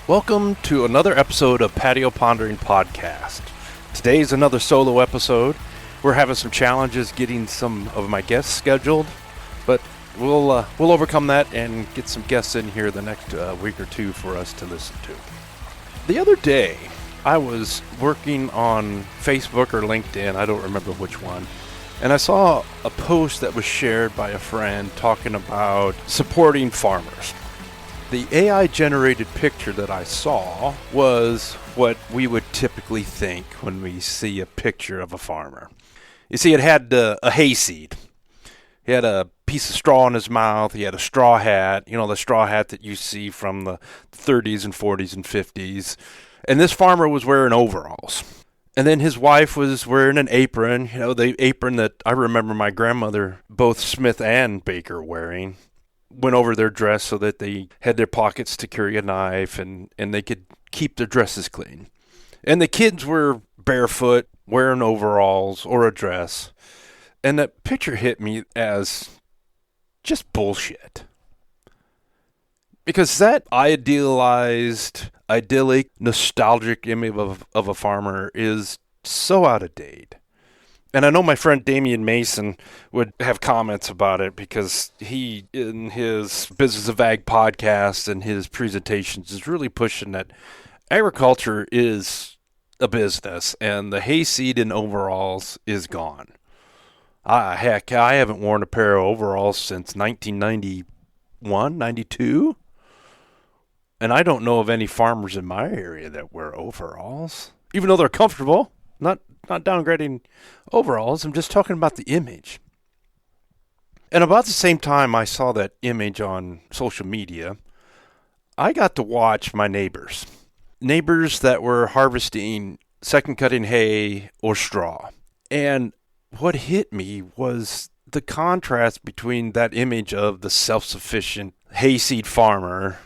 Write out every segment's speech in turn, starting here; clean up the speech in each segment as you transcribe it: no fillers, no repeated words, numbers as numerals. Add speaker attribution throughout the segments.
Speaker 1: Welcome to another episode of Patio Ponderings Podcast. Today's another solo episode. We're having some challenges getting some of my guests scheduled, but we'll overcome that and get some guests in here the next week or two for us to listen to. The other day, I was working on Facebook or LinkedIn, I don't remember which one, and I saw a post that was shared by a friend talking about supporting farmers. The AI-generated picture that I saw was what we would typically think when we see a picture of a farmer. You see, it had a hayseed. He had a piece of straw in his mouth. He had a straw hat, the straw hat that you see from the 30s and 40s and 50s. And this farmer was wearing overalls. And then his wife was wearing an apron, the apron that I remember my grandmother, both Smith and Baker, wearing. Went over their dress so that they had their pockets to carry a knife and they could keep their dresses clean. And the kids were barefoot, wearing overalls or a dress. And that picture hit me as just bullshit. Because that idealized, idyllic, nostalgic image of a farmer is so out of date. And I know my friend Damian Mason would have comments about it because he, in his Business of Ag podcast and his presentations, is really pushing that agriculture is a business and the hayseed in overalls is gone. Heck, I haven't worn a pair of overalls since 1991, 92. And I don't know of any farmers in my area that wear overalls, even though they're comfortable. Not downgrading overalls. I'm just talking about the image. And about the same time I saw that image on social media, I got to watch my neighbors that were harvesting second cutting hay or straw. And what hit me was the contrast between that image of the self-sufficient hayseed farmer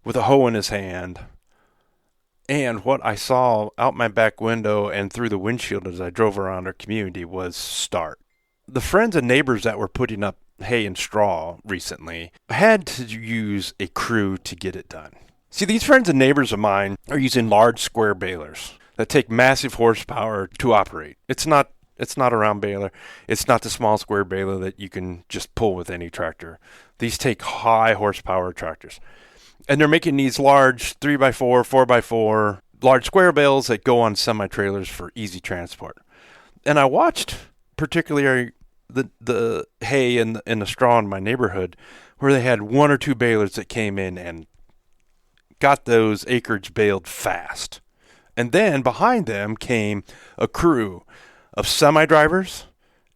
Speaker 1: with a hoe in his hand and what I saw out my back window and through the windshield as I drove around our community was stark. The friends and neighbors that were putting up hay and straw recently had to use a crew to get it done. See, these friends and neighbors of mine are using large square balers that take massive horsepower to operate. It's not a round baler. It's not the small square baler that you can just pull with any tractor. These take high horsepower tractors. And they're making these large 3x4, 4x4, large square bales that go on semi-trailers for easy transport. And I watched particularly the hay and the straw in my neighborhood where they had one or two balers that came in and got those acreage baled fast. And then behind them came a crew of semi-drivers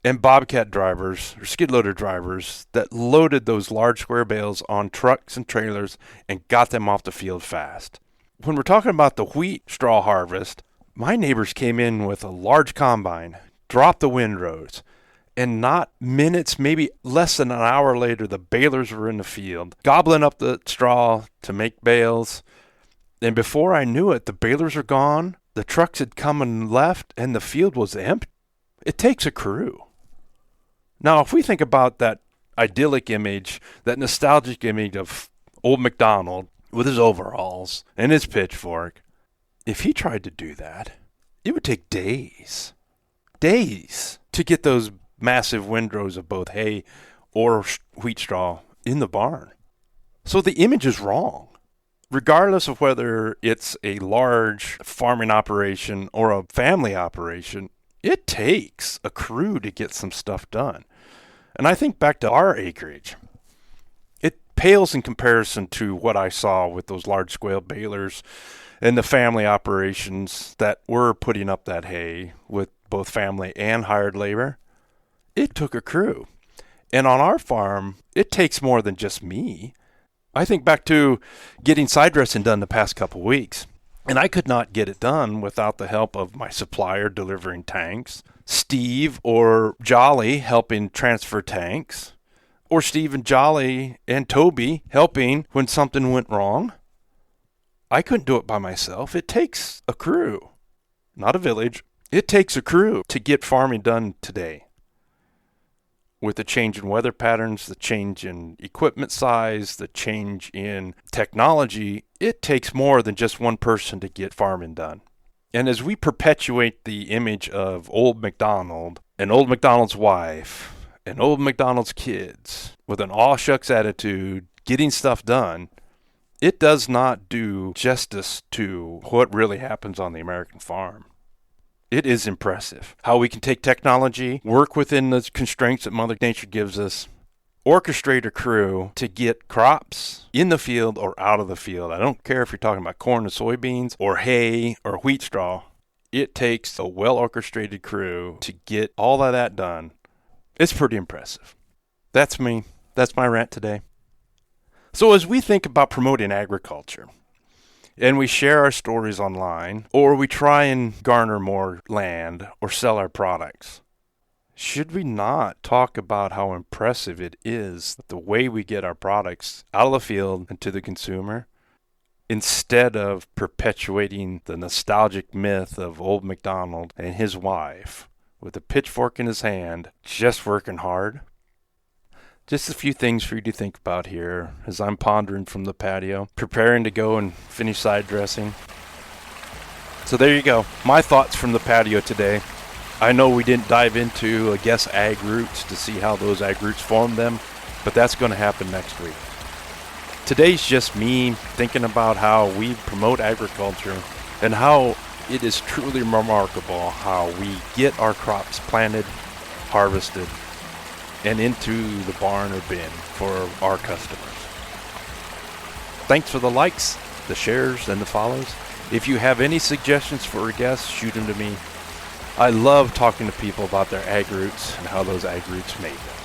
Speaker 1: and bobcat drivers or skid loader drivers that loaded those large square bales on trucks and trailers and got them off the field fast. When we're talking about the wheat straw harvest, my neighbors came in with a large combine, dropped the windrows, and not minutes, maybe less than an hour later, the balers were in the field, gobbling up the straw to make bales. And before I knew it, the balers were gone, the trucks had come and left, and the field was empty. It takes a crew. Now, if we think about that idyllic image, that nostalgic image of old MacDonald with his overalls and his pitchfork, if he tried to do that, it would take days to get those massive windrows of both hay or wheat straw in the barn. So the image is wrong. Regardless of whether it's a large farming operation or a family operation, it takes a crew to get some stuff done. And I think back to our acreage. It pales in comparison to what I saw with those large scale balers and the family operations that were putting up that hay with both family and hired labor. It took a crew. And on our farm, it takes more than just me. I think back to getting side dressing done the past couple weeks. And I could not get it done without the help of my supplier delivering tanks, Steve or Jolly helping transfer tanks, or Steve and Jolly and Toby helping when something went wrong. I couldn't do it by myself. It takes a crew, not a village. It takes a crew to get farming done today. With the change in weather patterns, the change in equipment size, the change in technology, it takes more than just one person to get farming done. And as we perpetuate the image of Old MacDonald and Old MacDonald's wife and Old MacDonald's kids with an all-shucks attitude, getting stuff done, it does not do justice to what really happens on the American farm. It is impressive how we can take technology, work within the constraints that Mother Nature gives us, orchestrate a crew to get crops in the field or out of the field. I don't care if you're talking about corn and soybeans or hay or wheat straw. It takes a well-orchestrated crew to get all of that done. It's pretty impressive. That's me. That's my rant today. So as we think about promoting agriculture, and we share our stories online, or we try and garner more land or sell our products, should we not talk about how impressive it is the way we get our products out of the field and to the consumer, instead of perpetuating the nostalgic myth of Old MacDonald and his wife with a pitchfork in his hand, just working hard? Just a few things for you to think about here as I'm pondering from the patio, preparing to go and finish side dressing. So there you go. My thoughts from the patio today. I know we didn't dive into, ag roots to see how those ag roots form them, but that's going to happen next week. Today's just me thinking about how we promote agriculture and how it is truly remarkable how we get our crops planted, harvested, and into the barn or bin for our customers. Thanks for the likes, the shares, and the follows. If you have any suggestions for a guest, shoot them to me. I love talking to people about their ag roots and how those ag roots made them.